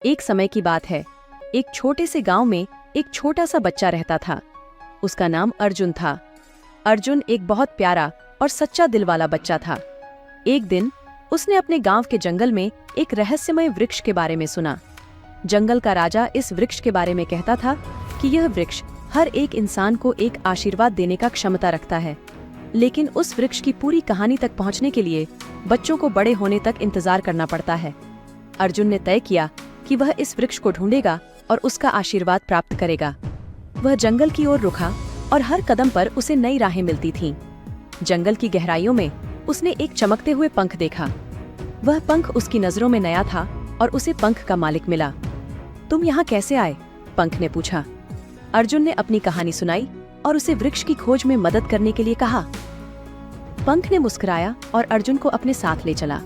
एक समय की बात है। एक छोटे से गांव में एक छोटा सा बच्चा रहता था। उसका नाम अर्जुन था। अर्जुन एक बहुत प्यारा और सच्चा दिल वाला बच्चा था। एक दिन उसने अपने गांव के जंगल में एक रहस्यमय वृक्ष के बारे में सुना। जंगल का राजा इस वृक्ष के बारे में कहता था कि यह वृक्ष हर एक इंसान को एक आशीर्वाद देने का क्षमता रखता है। लेकिन उस वृक्ष की पूरी कहानी तक पहुंचने के लिए बच्चों को बड़े होने तक इंतजार करना पड़ता है। अर्जुन ने तय किया कि वह इस वृक्ष को ढूंढेगा और उसका आशीर्वाद प्राप्त करेगा। वह जंगल की ओर रुका और हर कदम पर उसे नई राहें मिलती थीं। जंगल की गहराइयों में उसने एक चमकते हुए पंख देखा। वह पंख उसकी नजरों में नया था और उसे पंख का मालिक मिला। तुम यहाँ कैसे आए? पंख ने पूछा। अर्जुन ने अपनी कहानी सुनाई और उसे वृक्ष की खोज में मदद करने के लिए कहा। पंख ने मुस्कुराया और अर्जुन को अपने साथ ले चला।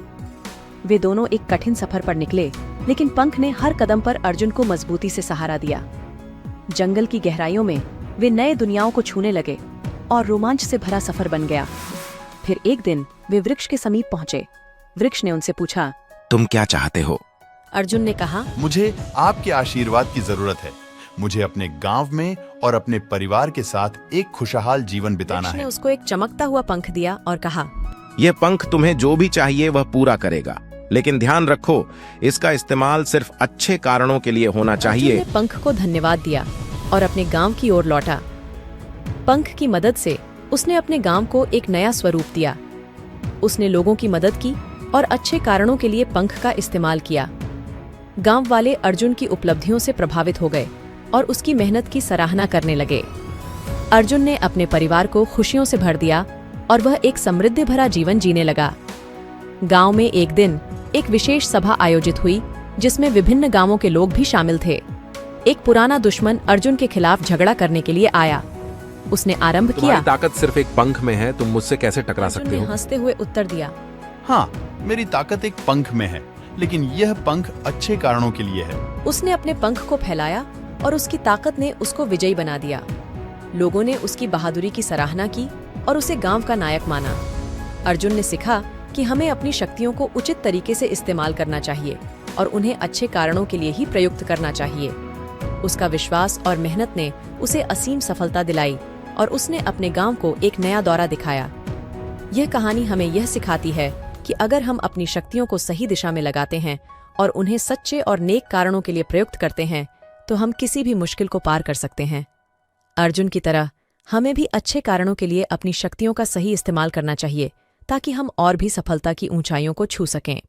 वे दोनों एक कठिन सफर पर निकले, लेकिन पंख ने हर कदम पर अर्जुन को मजबूती से सहारा दिया। जंगल की गहराइयों में वे नए दुनियाओं को छूने लगे और रोमांच से भरा सफर बन गया। फिर एक दिन वे वृक्ष के समीप पहुंचे। वृक्ष ने उनसे पूछा, तुम क्या चाहते हो? अर्जुन ने कहा, मुझे आपके आशीर्वाद की जरूरत है। मुझे अपने गांव में और अपने परिवार के साथ एक खुशहाल जीवन बिताना वृक्ष ने है। उसको एक चमकता हुआ पंख दिया और कहा, ये पंख तुम्हें जो भी चाहिए वह पूरा करेगा, लेकिन ध्यान रखो इसका इस्तेमाल सिर्फ अच्छे कारणों के लिए होना चाहिए। अर्जुन ने पंख को धन्यवाद दिया और अपने गांव की ओर लौटा। पंख की मदद से उसने अपने गांव को एक नया स्वरूप दिया। उसने लोगों की मदद की और अच्छे कारणों के लिए पंख का इस्तेमाल किया। गांव वाले अर्जुन की उपलब्धियों से प्रभावित हो गए और उसकी मेहनत की सराहना करने लगे। अर्जुन ने अपने परिवार को खुशियों से भर दिया और वह एक समृद्धि भरा जीवन जीने लगा। गांव में एक दिन एक विशेष सभा आयोजित हुई, जिसमें विभिन्न गांवों के लोग भी शामिल थे। एक पुराना दुश्मन अर्जुन के खिलाफ झगड़ा करने के लिए आया। उसने आरंभ किया, तुम्हारी ताकत सिर्फ एक पंख में है, तुम मुझसे कैसे टकरा अर्जुन सकते ने हो? हंसते हुए उत्तर दिया, हाँ, मेरी ताकत एक पंख में है, लेकिन यह पंख अच्छे कारणों के लिए है। उसने अपने पंख को फैलाया और उसकी ताकत ने उसको विजयी बना दिया। लोगों ने उसकी बहादुरी की सराहना की और उसे गांव का नायक माना। अर्जुन ने सीखा कि हमें अपनी शक्तियों को उचित तरीके से इस्तेमाल करना चाहिए और उन्हें अच्छे कारणों के लिए ही प्रयुक्त करना चाहिए। उसका विश्वास और मेहनत ने उसे असीम सफलता दिलाई और उसने अपने गांव को एक नया दौरा दिखाया। यह कहानी हमें यह सिखाती है कि अगर हम अपनी शक्तियों को सही दिशा में लगाते हैं और उन्हें सच्चे और नेक कारणों के लिए प्रयुक्त करते हैं, तो हम किसी भी मुश्किल को पार कर सकते हैं। अर्जुन की तरह हमें भी अच्छे कारणों के लिए अपनी शक्तियों का सही इस्तेमाल करना चाहिए, ताकि हम और भी सफलता की ऊंचाइयों को छू सकें।